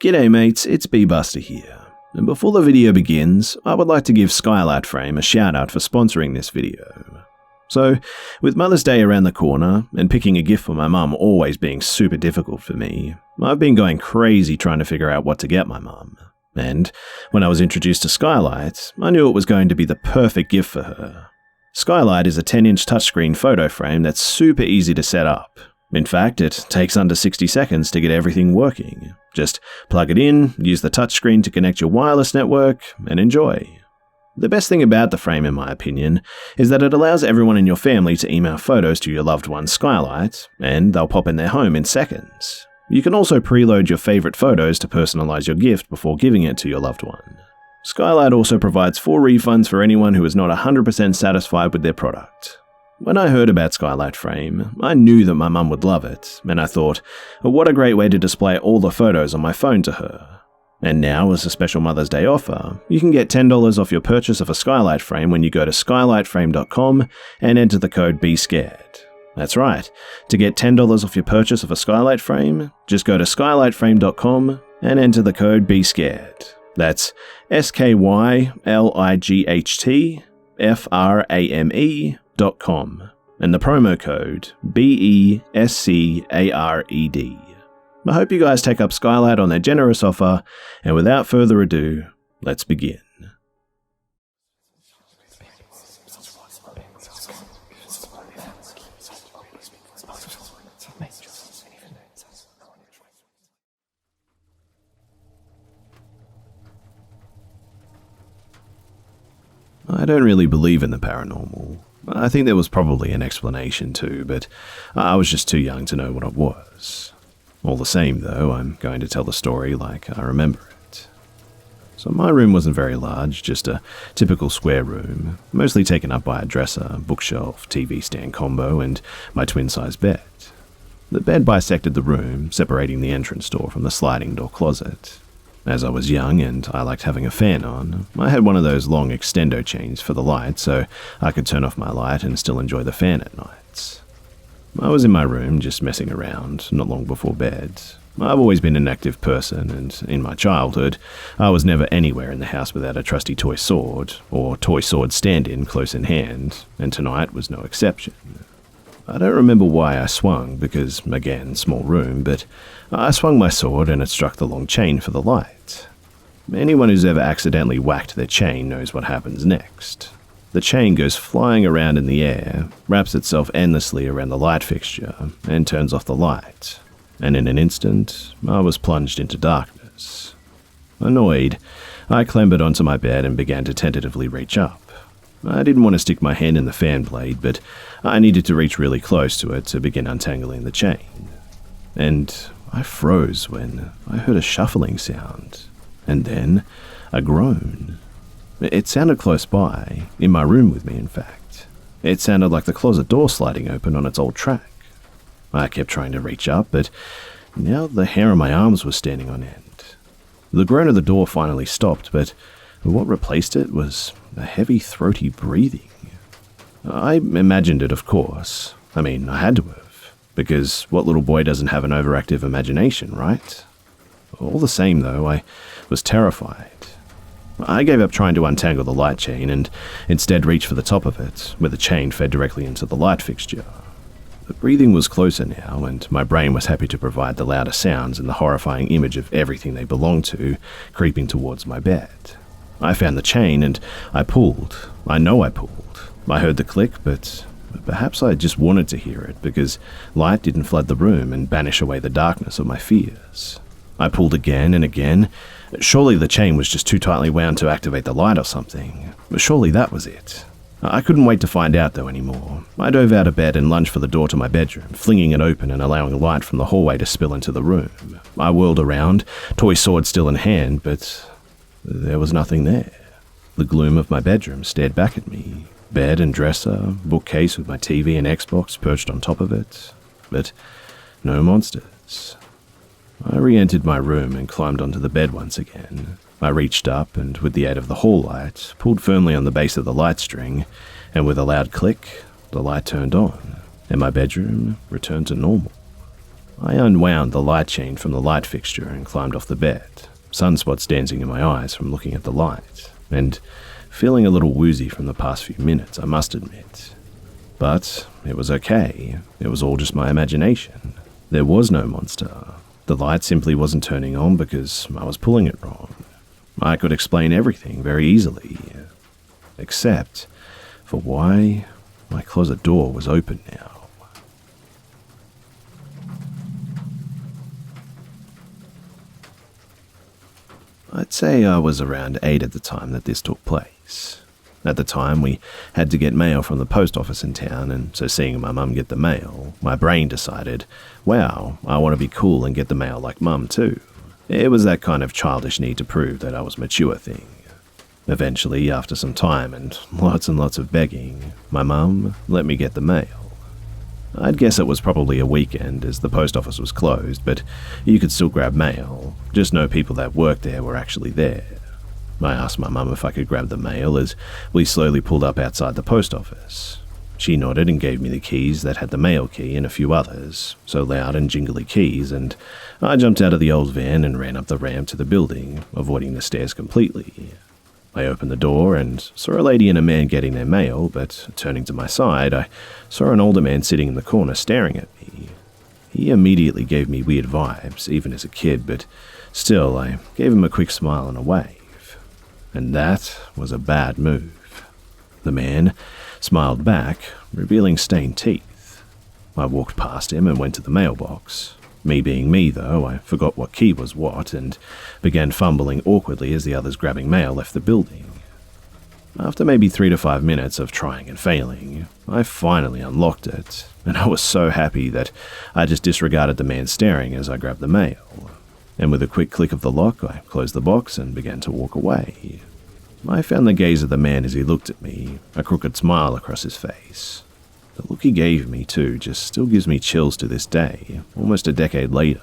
G'day mates, it's Busta here. And before the video begins, I would like to give Skylight Frame a shout out for sponsoring this video. So, with Mother's Day around the corner, and picking a gift for my mum always being super difficult for me, I've been going crazy trying to figure out what to get my mum. And when I was introduced to Skylight, I knew it was going to be the perfect gift for her. Skylight is a 10-inch touchscreen photo frame that's super easy to set up. In fact, it takes under 60 seconds to get everything working. Just plug it in, use the touchscreen to connect your wireless network, and enjoy. The best thing about the frame, in my opinion, is that it allows everyone in your family to email photos to your loved one's Skylight, and they'll pop in their home in seconds. You can also preload your favorite photos to personalize your gift before giving it to your loved one. Skylight also provides full refunds for anyone who is not 100% satisfied with their product. When I heard about Skylight Frame, I knew that my mum would love it, and I thought, what a great way to display all the photos on my phone to her. And now, as a special Mother's Day offer, you can get $10 off your purchase of a Skylight Frame when you go to skylightframe.com and enter the code BESCARED. That's right, to get $10 off your purchase of a Skylight Frame, just go to skylightframe.com and enter the code BESCARED. That's skylightframe.com, and the promo code BESCARED. I hope you guys take up Skylight on their generous offer, and without further ado, let's begin. I don't really believe in the paranormal. I think there was probably an explanation too, but I was just too young to know what it was. All the same though, I'm going to tell the story like I remember it. So my room wasn't very large, just a typical square room, mostly taken up by a dresser, bookshelf, TV stand combo, and my twin-size bed. The bed bisected the room, separating the entrance door from the sliding door closet. As I was young and I liked having a fan on, I had one of those long extendo chains for the light so I could turn off my light and still enjoy the fan at nights. I was in my room just messing around, not long before bed. I've always been an active person, and in my childhood, I was never anywhere in the house without a trusty toy sword, or toy sword stand-in close in hand, and tonight was no exception. I don't remember why I swung, because, again, small room, but I swung my sword and it struck the long chain for the light. Anyone who's ever accidentally whacked their chain knows what happens next. The chain goes flying around in the air, wraps itself endlessly around the light fixture, and turns off the light. And in an instant, I was plunged into darkness. Annoyed, I clambered onto my bed and began to tentatively reach up. I didn't want to stick my hand in the fan blade, but I needed to reach really close to it to begin untangling the chain. And I froze when I heard a shuffling sound, and then a groan. It sounded close by, in my room with me in fact. It sounded like the closet door sliding open on its old track. I kept trying to reach up, but now the hair on my arms was standing on end. The groan of the door finally stopped, but what replaced it was a heavy, throaty breathing. I imagined it, of course. I mean, I had to have, because what little boy doesn't have an overactive imagination, right? All the same, though, I was terrified. I gave up trying to untangle the light chain and instead reached for the top of it, where the chain fed directly into the light fixture. The breathing was closer now, and my brain was happy to provide the louder sounds and the horrifying image of everything they belonged to creeping towards my bed. I found the chain and I pulled. I know I pulled. I heard the click, but perhaps I just wanted to hear it because light didn't flood the room and banish away the darkness of my fears. I pulled again and again. Surely the chain was just too tightly wound to activate the light or something. Surely that was it. I couldn't wait to find out though anymore. I dove out of bed and lunged for the door to my bedroom, flinging it open and allowing light from the hallway to spill into the room. I whirled around, toy sword still in hand, but there was nothing there. The gloom of my bedroom stared back at me. Bed and dresser, bookcase with my TV and Xbox perched on top of it, but no monsters. I re-entered my room and climbed onto the bed once again. I reached up and, with the aid of the hall light, pulled firmly on the base of the light string, and with a loud click, the light turned on, and my bedroom returned to normal. I unwound the light chain from the light fixture and climbed off the bed, sunspots dancing in my eyes from looking at the light, and feeling a little woozy from the past few minutes, I must admit. But it was okay. It was all just my imagination. There was no monster. The light simply wasn't turning on because I was pulling it wrong. I could explain everything very easily, except for why my closet door was open now. I'd say I was around 8 at the time that this took place. At the time, we had to get mail from the post office in town, and so seeing my mum get the mail, my brain decided, wow, I want to be cool and get the mail like mum too. It was that kind of childish need to prove that I was mature thing. Eventually, after some time and lots of begging, my mum let me get the mail. I'd guess it was probably a weekend as the post office was closed, but you could still grab mail, just no people that worked there were actually there. I asked my mum if I could grab the mail as we slowly pulled up outside the post office. She nodded and gave me the keys that had the mail key and a few others, so loud and jingly keys, and I jumped out of the old van and ran up the ramp to the building, avoiding the stairs completely. I opened the door and saw a lady and a man getting their mail, but turning to my side, I saw an older man sitting in the corner staring at me. He immediately gave me weird vibes, even as a kid, but still, I gave him a quick smile and a wave. And that was a bad move. The man smiled back, revealing stained teeth. I walked past him and went to the mailbox. Me being me, though, I forgot what key was what and began fumbling awkwardly as the others grabbing mail left the building. After maybe 3 to 5 minutes of trying and failing, I finally unlocked it, and I was so happy that I just disregarded the man staring as I grabbed the mail. And with a quick click of the lock, I closed the box and began to walk away. I found the gaze of the man as he looked at me, a crooked smile across his face. The look he gave me, too, just still gives me chills to this day, almost a decade later.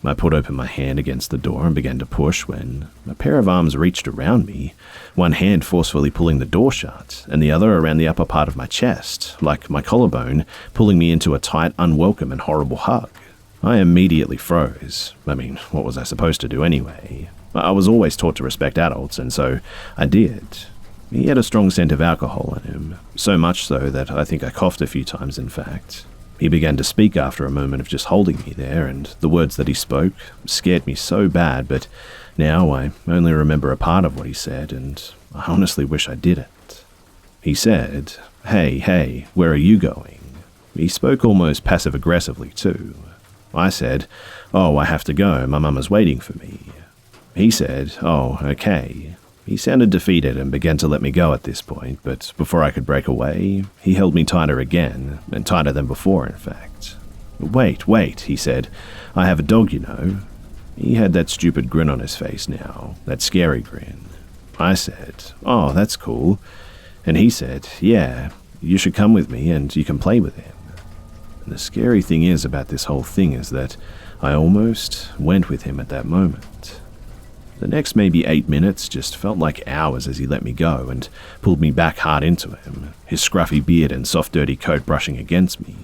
I put open my hand against the door and began to push when a pair of arms reached around me, one hand forcefully pulling the door shut, and the other around the upper part of my chest, like my collarbone, pulling me into a tight, unwelcome and horrible hug. I immediately froze. I mean, what was I supposed to do anyway? I was always taught to respect adults, and so I did. He had a strong scent of alcohol in him, so much so that I think I coughed a few times, in fact. He began to speak after a moment of just holding me there, and the words that he spoke scared me so bad, but now I only remember a part of what he said, and I honestly wish I didn't. He said, Hey, where are you going?" He spoke almost passive-aggressively, too. I said, "Oh, I have to go, my mum is waiting for me." He said, "Oh, okay." He sounded defeated and began to let me go at this point, but before I could break away, he held me tighter again, and tighter than before, in fact. Wait, he said. "I have a dog, you know." He had that stupid grin on his face now, that scary grin. I said, "Oh, that's cool." And he said, "Yeah, you should come with me and you can play with him." And the scary thing is about this whole thing is that I almost went with him at that moment. The next maybe 8 minutes just felt like hours as he let me go and pulled me back hard into him, his scruffy beard and soft dirty coat brushing against me.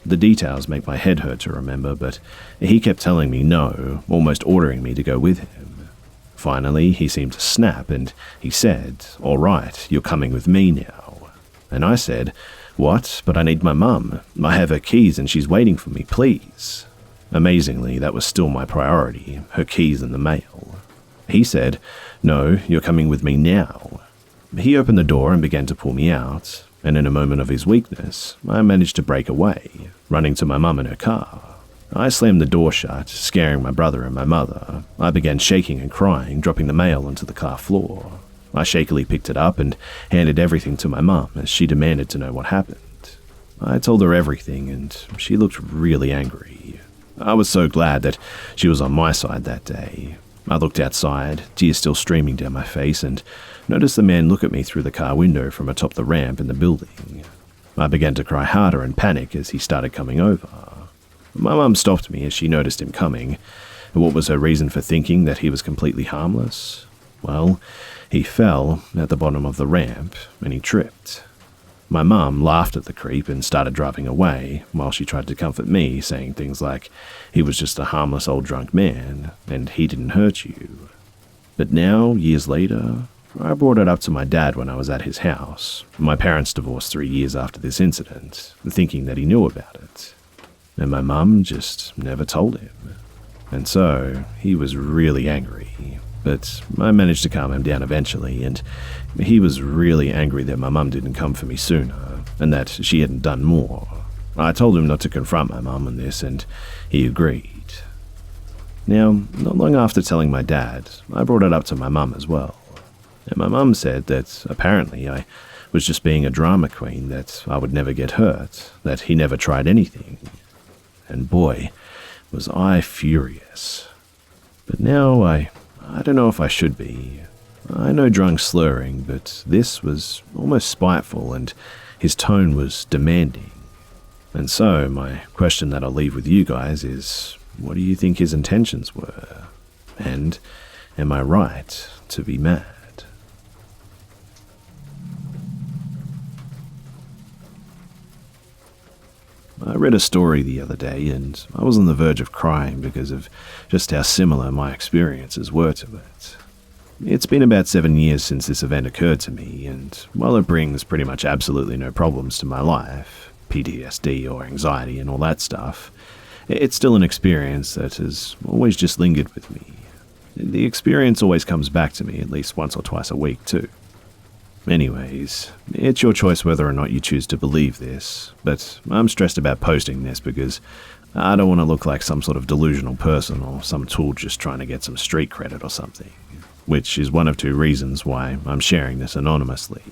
The details make my head hurt to remember, but he kept telling me no, almost ordering me to go with him. Finally, he seemed to snap and he said, "All right, you're coming with me now." And I said, "What? But I need my mum. I have her keys and she's waiting for me, please." Amazingly, that was still my priority, her keys and the mail. He said, "No, you're coming with me now." He opened the door and began to pull me out, and in a moment of his weakness, I managed to break away, running to my mum in her car. I slammed the door shut, scaring my brother and my mother. I began shaking and crying, dropping the mail onto the car floor. I shakily picked it up and handed everything to my mum as she demanded to know what happened. I told her everything and she looked really angry. I was so glad that she was on my side that day. I looked outside, tears still streaming down my face, and noticed the man look at me through the car window from atop the ramp in the building. I began to cry harder in panic as he started coming over. My mum stopped me as she noticed him coming. What was her reason for thinking that he was completely harmless? Well, he fell at the bottom of the ramp and he tripped. My mum laughed at the creep and started driving away, while she tried to comfort me, saying things like, "He was just a harmless old drunk man, and he didn't hurt you." But now, years later, I brought it up to my dad when I was at his house. My parents divorced 3 years after this incident, thinking that he knew about it. And my mum just never told him. And so, he was really angry. But I managed to calm him down eventually, and he was really angry that my mum didn't come for me sooner, and that she hadn't done more. I told him not to confront my mum on this, and he agreed. Now, not long after telling my dad, I brought it up to my mum as well. And my mum said that apparently I was just being a drama queen, that I would never get hurt, that he never tried anything. And boy, was I furious. But now I don't know if I should be. I know drunk slurring, but this was almost spiteful, and his tone was demanding. And so, my question that I'll leave with you guys is, what do you think his intentions were? And am I right to be mad? I read a story the other day, and I was on the verge of crying because of just how similar my experiences were to it. It's been about 7 years since this event occurred to me, and while it brings pretty much absolutely no problems to my life, PTSD or anxiety and all that stuff, it's still an experience that has always just lingered with me. The experience always comes back to me at least once or twice a week too. Anyways, it's your choice whether or not you choose to believe this, but I'm stressed about posting this because I don't want to look like some sort of delusional person or some tool just trying to get some street credit or something, which is one of 2 reasons why I'm sharing this anonymously.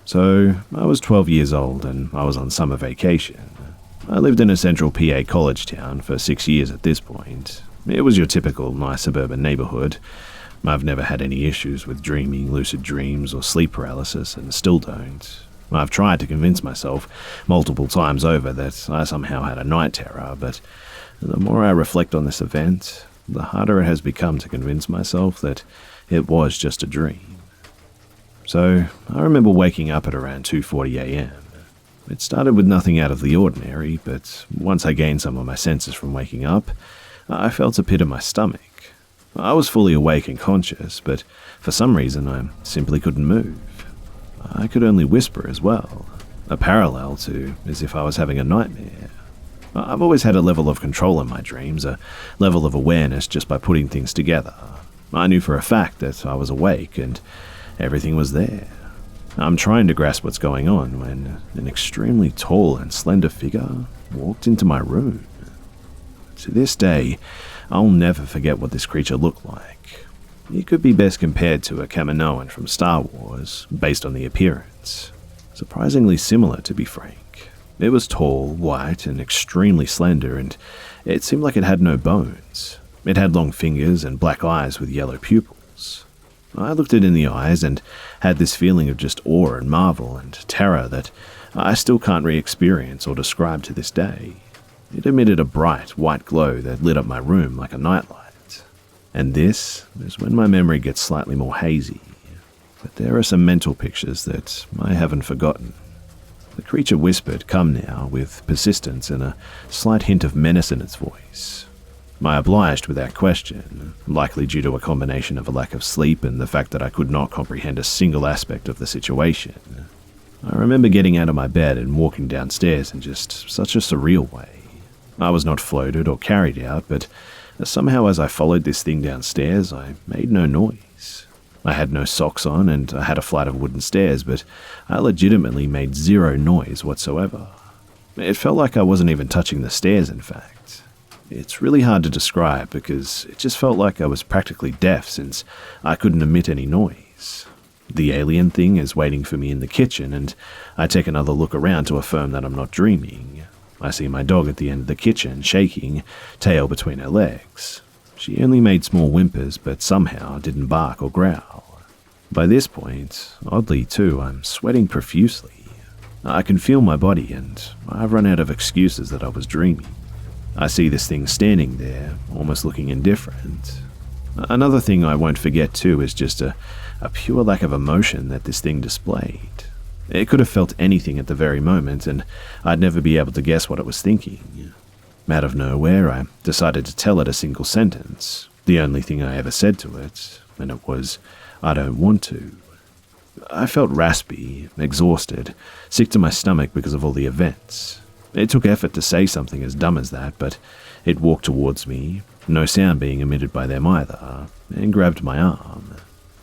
So, I was 12 years old and I was on summer vacation. I lived in a central PA college town for 6 years at this point. It was your typical nice suburban neighborhood. I've never had any issues with dreaming, lucid dreams, or sleep paralysis, and still don't. I've tried to convince myself multiple times over that I somehow had a night terror, but the more I reflect on this event, the harder it has become to convince myself that it was just a dream. So, I remember waking up at around 2:40 a.m. It started with nothing out of the ordinary, but once I gained some of my senses from waking up, I felt a pit in my stomach. I was fully awake and conscious, but for some reason I simply couldn't move. I could only whisper as well, a parallel to as if I was having a nightmare. I've always had a level of control in my dreams, a level of awareness just by putting things together. I knew for a fact that I was awake and everything was there. I'm trying to grasp what's going on when an extremely tall and slender figure walked into my room. To this day, I'll never forget what this creature looked like. It could be best compared to a Kaminoan from Star Wars, based on the appearance. Surprisingly similar, to be frank. It was tall, white, and extremely slender, and it seemed like it had no bones. It had long fingers and black eyes with yellow pupils. I looked it in the eyes and had this feeling of just awe and marvel and terror that I still can't re-experience or describe to this day. It emitted a bright, white glow that lit up my room like a nightlight. And this is when my memory gets slightly more hazy. But there are some mental pictures that I haven't forgotten. The creature whispered, "Come now," with persistence and a slight hint of menace in its voice. I obliged without question, likely due to a combination of a lack of sleep and the fact that I could not comprehend a single aspect of the situation. I remember getting out of my bed and walking downstairs in just such a surreal way. I was not floated or carried out, but somehow as I followed this thing downstairs, I made no noise. I had no socks on and I had a flight of wooden stairs, but I legitimately made zero noise whatsoever. It felt like I wasn't even touching the stairs, in fact. It's really hard to describe because it just felt like I was practically deaf since I couldn't emit any noise. The alien thing is waiting for me in the kitchen, and I take another look around to affirm that I'm not dreaming. I see my dog at the end of the kitchen, shaking, tail between her legs. She only made small whimpers, but somehow didn't bark or growl. By this point, oddly too, I'm sweating profusely. I can feel my body, and I've run out of excuses that I was dreaming. I see this thing standing there, almost looking indifferent. Another thing I won't forget too is just a pure lack of emotion that this thing displayed. It could have felt anything at the very moment, and I'd never be able to guess what it was thinking. Out of nowhere, I decided to tell it a single sentence, the only thing I ever said to it, and it was, "I don't want to." I felt raspy, exhausted, sick to my stomach because of all the events. It took effort to say something as dumb as that, but it walked towards me, no sound being emitted by them either, and grabbed my arm.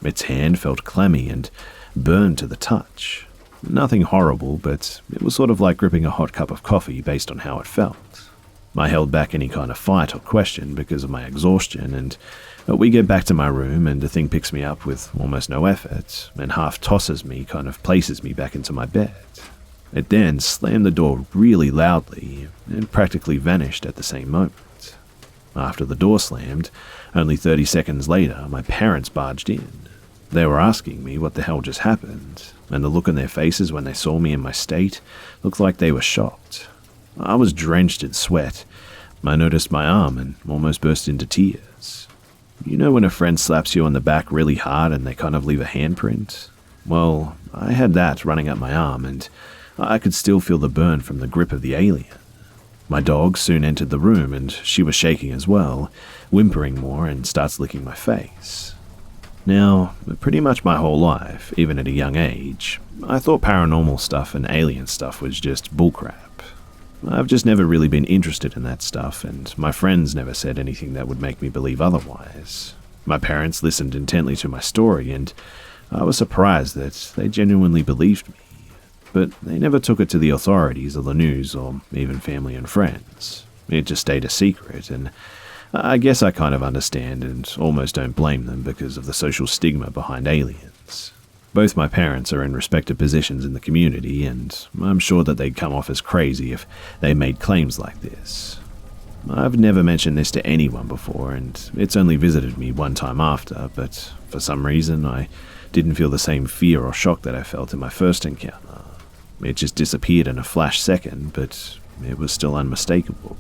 Its hand felt clammy and burned to the touch. Nothing horrible, but it was sort of like gripping a hot cup of coffee based on how it felt. I held back any kind of fight or question because of my exhaustion, and we get back to my room and the thing picks me up with almost no effort and half tosses me, kind of places me back into my bed. It then slammed the door really loudly and practically vanished at the same moment. After the door slammed, only 30 seconds later, my parents barged in. They were asking me what the hell just happened, and the look on their faces when they saw me in my state looked like they were shocked. I was drenched in sweat. I noticed my arm and almost burst into tears. You know when a friend slaps you on the back really hard and they kind of leave a handprint? Well, I had that running up my arm, and I could still feel the burn from the grip of the alien. My dog soon entered the room, and she was shaking as well, whimpering more and starts licking my face. Now, pretty much my whole life, even at a young age, I thought paranormal stuff and alien stuff was just bullcrap. I've just never really been interested in that stuff, and my friends never said anything that would make me believe otherwise. My parents listened intently to my story, and I was surprised that they genuinely believed me. But they never took it to the authorities or the news or even family and friends. It just stayed a secret, and I guess I kind of understand and almost don't blame them because of the social stigma behind aliens. Both my parents are in respected positions in the community, and I'm sure that they'd come off as crazy if they made claims like this. I've never mentioned this to anyone before, and it's only visited me one time after, but for some reason I didn't feel the same fear or shock that I felt in my first encounter. It just disappeared in a flash second, but it was still unmistakable.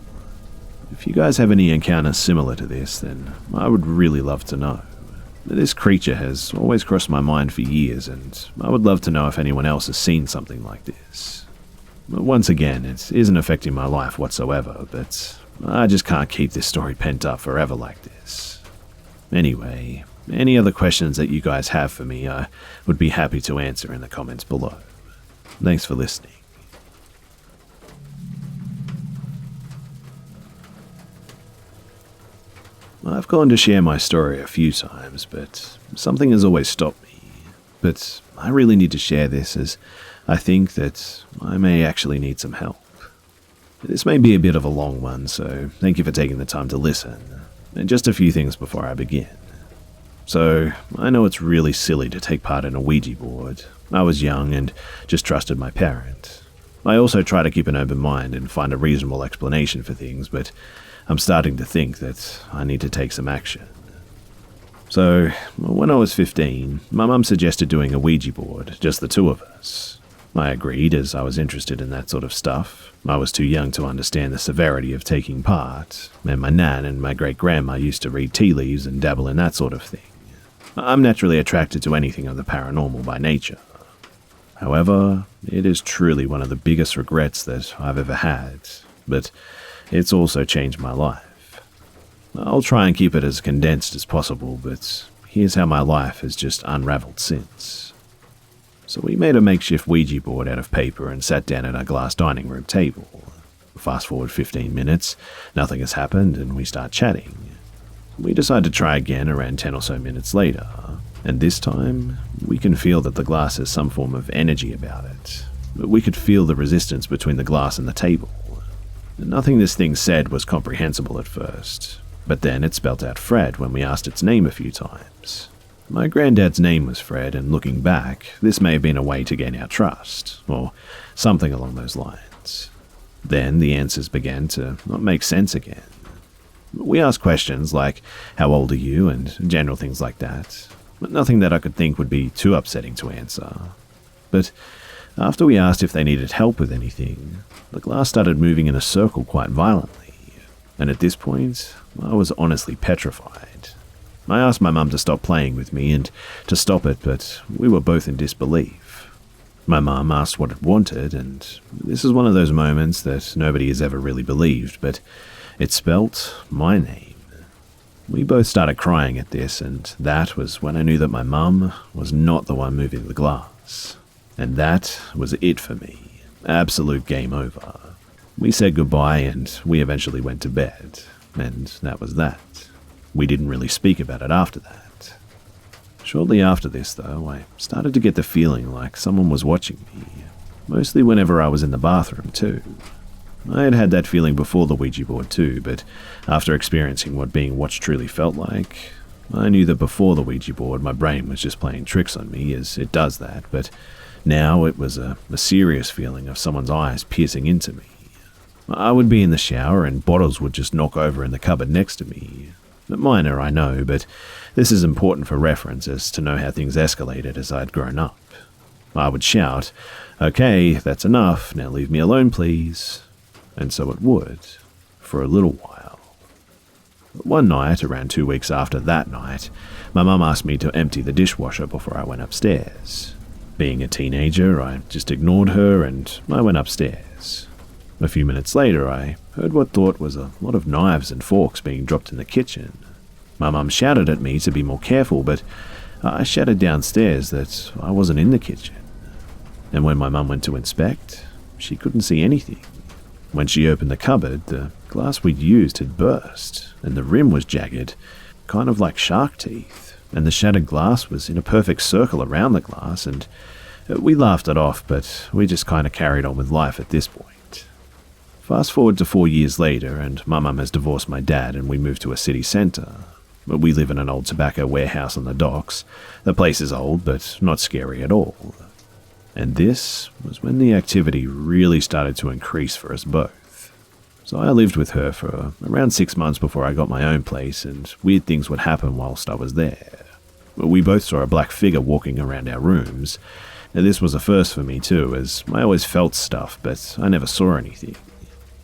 If you guys have any encounters similar to this, then I would really love to know. This creature has always crossed my mind for years, and I would love to know if anyone else has seen something like this. Once again, it isn't affecting my life whatsoever, but I just can't keep this story pent up forever like this. Anyway, any other questions that you guys have for me, I would be happy to answer in the comments below. Thanks for listening. I've gone to share my story a few times, but something has always stopped me. But I really need to share this, as I think that I may actually need some help. This may be a bit of a long one, so thank you for taking the time to listen. And just a few things before I begin. So, I know it's really silly to take part in a Ouija board. I was young and just trusted my parent. I also try to keep an open mind and find a reasonable explanation for things, but I'm starting to think that I need to take some action. So, when I was 15, my mum suggested doing a Ouija board, just the two of us. I agreed, as I was interested in that sort of stuff. I was too young to understand the severity of taking part, and my nan and my great-grandma used to read tea leaves and dabble in that sort of thing. I'm naturally attracted to anything of the paranormal by nature. However, it is truly one of the biggest regrets that I've ever had, but it's also changed my life. I'll try and keep it as condensed as possible, but here's how my life has just unraveled since. So we made a makeshift Ouija board out of paper and sat down at our glass dining room table. Fast forward 15 minutes, nothing has happened, and we start chatting. We decide to try again around 10 or so minutes later, and this time we can feel that the glass has some form of energy about it. We could feel the resistance between the glass and the table. Nothing this thing said was comprehensible at first, but then it spelt out Fred when we asked its name a few times. My granddad's name was Fred, and looking back, this may have been a way to gain our trust, or something along those lines. Then the answers began to not make sense again. We asked questions like, how old are you, and general things like that, but nothing that I could think would be too upsetting to answer. But after we asked if they needed help with anything, the glass started moving in a circle quite violently, and at this point, I was honestly petrified. I asked my mum to stop playing with me and to stop it, but we were both in disbelief. My mum asked what it wanted, and this is one of those moments that nobody has ever really believed, but it spelt my name. We both started crying at this, and that was when I knew that my mum was not the one moving the glass. And that was it for me. Absolute game over. We said goodbye and we eventually went to bed, and that was that. We didn't really speak about it after that. Shortly after this, though, I started to get the feeling like someone was watching me, mostly whenever I was in the bathroom too. I had had that feeling before the Ouija board too, but after experiencing what being watched truly felt like, I knew that before the Ouija board my brain was just playing tricks on me, as it does that, but now it was a serious feeling of someone's eyes piercing into me. I would be in the shower and bottles would just knock over in the cupboard next to me. Minor, I know, but this is important for reference as to know how things escalated as I'd grown up. I would shout, "Okay, that's enough, now leave me alone please." And so it would, for a little while. One night, around 2 weeks after that night, my mum asked me to empty the dishwasher before I went upstairs. Being a teenager, I just ignored her and I went upstairs. A few minutes later, I heard what thought was a lot of knives and forks being dropped in the kitchen. My mum shouted at me to be more careful, but I shouted downstairs that I wasn't in the kitchen. And when my mum went to inspect, she couldn't see anything. When she opened the cupboard, the glass we'd used had burst, and the rim was jagged, kind of like shark teeth, and the shattered glass was in a perfect circle around the glass, and we laughed it off, but we just kind of carried on with life at this point. Fast forward to 4 years later, and my mum has divorced my dad and we moved to a city centre. We live in an old tobacco warehouse on the docks. The place is old, but not scary at all. And this was when the activity really started to increase for us both. So I lived with her for around 6 months before I got my own place, and weird things would happen whilst I was there. We both saw a black figure walking around our rooms, and this was a first for me too, as I always felt stuff, but I never saw anything.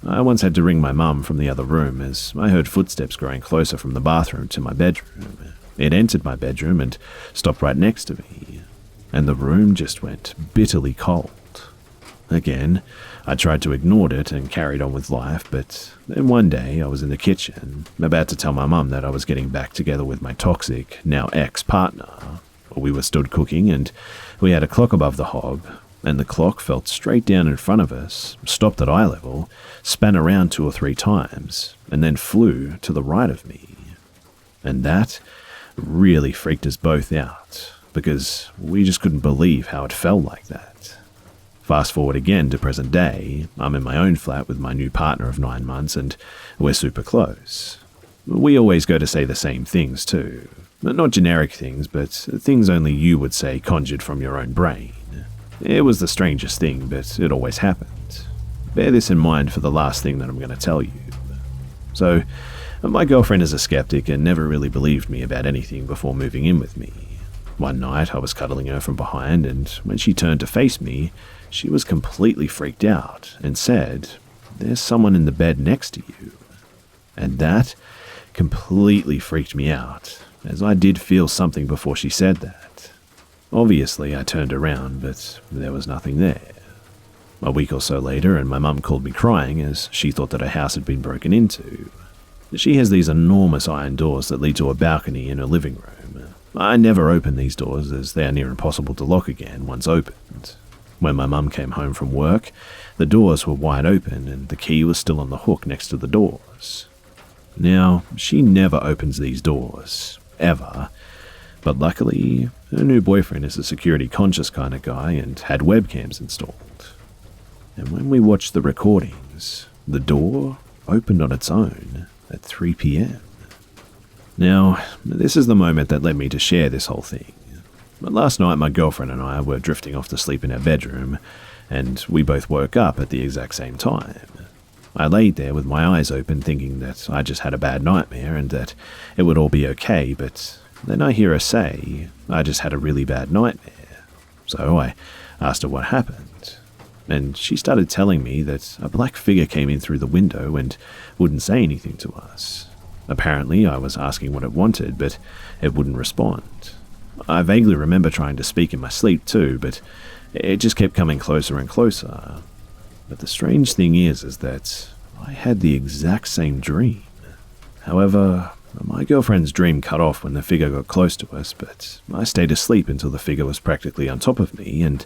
I once had to ring my mum from the other room as I heard footsteps growing closer from the bathroom to my bedroom. It entered my bedroom and stopped right next to me, and the room just went bitterly cold. Again, I tried to ignore it and carried on with life, but then one day I was in the kitchen, about to tell my mum that I was getting back together with my toxic, now ex-partner. We were stood cooking and we had a clock above the hob, and the clock fell straight down in front of us, stopped at eye level, span around 2 or 3 times, and then flew to the right of me. And that really freaked us both out, because we just couldn't believe how it fell like that. Fast forward again to present day, I'm in my own flat with my new partner of 9 months and we're super close. We always go to say the same things too. Not generic things, but things only you would say conjured from your own brain. It was the strangest thing, but it always happened. Bear this in mind for the last thing that I'm going to tell you. So, my girlfriend is a skeptic and never really believed me about anything before moving in with me. One night I was cuddling her from behind, and when she turned to face me, she was completely freaked out and said, "There's someone in the bed next to you." And that completely freaked me out, as I did feel something before she said that. Obviously, I turned around, but there was nothing there. A week or so later, and my mum called me crying as she thought that her house had been broken into. She has these enormous iron doors that lead to a balcony in her living room. I never open these doors as they are near impossible to lock again once opened. When my mum came home from work, the doors were wide open and the key was still on the hook next to the doors. Now, she never opens these doors, ever, but luckily, her new boyfriend is a security-conscious kind of guy and had webcams installed. And when we watched the recordings, the door opened on its own at 3 p.m. Now, this is the moment that led me to share this whole thing. But last night, my girlfriend and I were drifting off to sleep in our bedroom, and we both woke up at the exact same time. I laid there with my eyes open thinking that I just had a bad nightmare and that it would all be okay, but then I hear her say, "I just had a really bad nightmare." So I asked her what happened, and she started telling me that a black figure came in through the window and wouldn't say anything to us. Apparently, I was asking what it wanted, but it wouldn't respond. I vaguely remember trying to speak in my sleep too, but It just kept coming closer and closer. But the strange thing is that I had the exact same dream. However, my girlfriend's dream cut off when the figure got close to us, but I stayed asleep until the figure was practically on top of me, and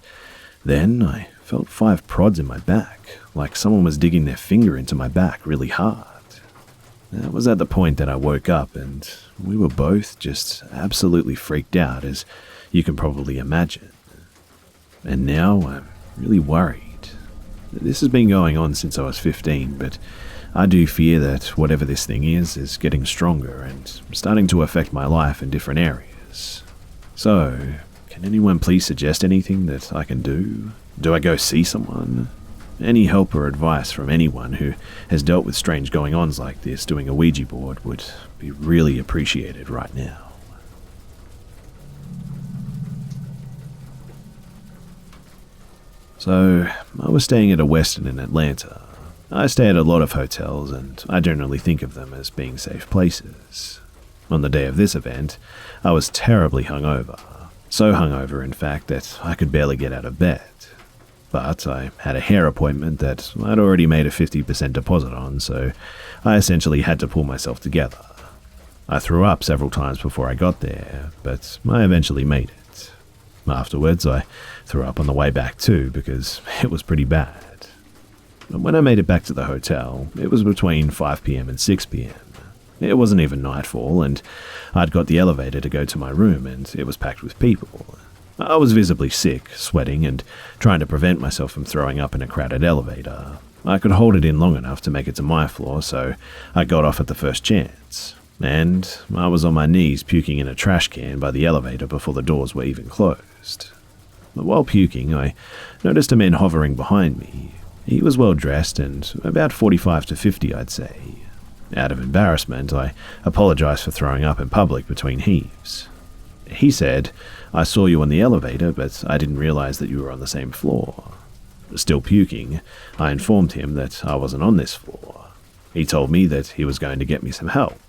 then I felt 5 prods in my back, like someone was digging their finger into my back really hard. That was at the point that I woke up, and we were both just absolutely freaked out, as you can probably imagine. And now I'm really worried. This has been going on since I was 15, but I do fear that whatever this thing is getting stronger and starting to affect my life in different areas. So, can anyone please suggest anything that I can do? Do I go see someone? Any help or advice from anyone who has dealt with strange going-ons like this doing a Ouija board would be really appreciated right now. So, I was staying at a Westin in Atlanta. I stay at a lot of hotels, and I generally think of them as being safe places. On the day of this event, I was terribly hungover. So hungover, in fact, that I could barely get out of bed. But I had a hair appointment that I'd already made a 50% deposit on, so I essentially had to pull myself together. I threw up several times before I got there, but I eventually made it. Afterwards, I threw up on the way back too, because it was pretty bad. And when I made it back to the hotel, it was between 5 p.m. and 6 p.m. It wasn't even nightfall, and I'd got the elevator to go to my room, and it was packed with people. I was visibly sick, sweating, and trying to prevent myself from throwing up in a crowded elevator. I could hold it in long enough to make it to my floor, so I got off at the first chance. And I was on my knees puking in a trash can by the elevator before the doors were even closed. But while puking, I noticed a man hovering behind me. He was well dressed and about 45 to 50, I'd say. Out of embarrassment, I apologized for throwing up in public between heaves. He said, "I saw you on the elevator, but I didn't realize that you were on the same floor." Still puking, I informed him that I wasn't on this floor. He told me that he was going to get me some help.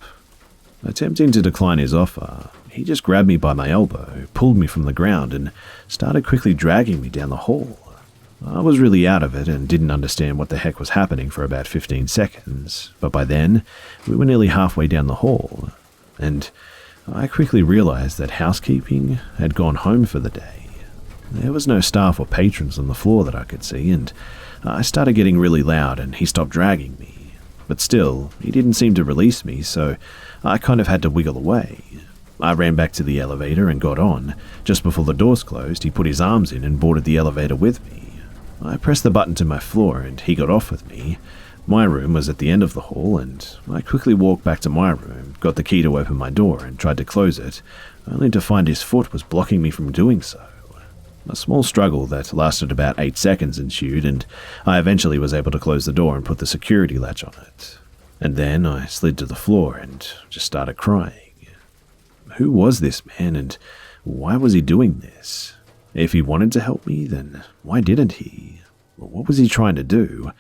Attempting to decline his offer, he just grabbed me by my elbow, pulled me from the ground, and started quickly dragging me down the hall. I was really out of it and didn't understand what the heck was happening for about 15 seconds, but by then, we were nearly halfway down the hall, and I quickly realized that housekeeping had gone home for the day. There was no staff or patrons on the floor that I could see, and I started getting really loud and he stopped dragging me. But still, he didn't seem to release me, so I kind of had to wiggle away. I ran back to the elevator and got on. Just before the doors closed, he put his arms in and boarded the elevator with me. I pressed the button to my floor and he got off with me. My room was at the end of the hall, and I quickly walked back to my room, got the key to open my door and tried to close it, only to find his foot was blocking me from doing so. A small struggle that lasted about 8 seconds ensued, and I eventually was able to close the door and put the security latch on it. And then I slid to the floor and just started crying. Who was this man, and why was he doing this? If he wanted to help me, then why didn't he? What was he trying to do?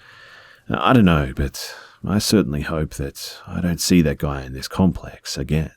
I don't know, but I certainly hope that I don't see that guy in this complex again.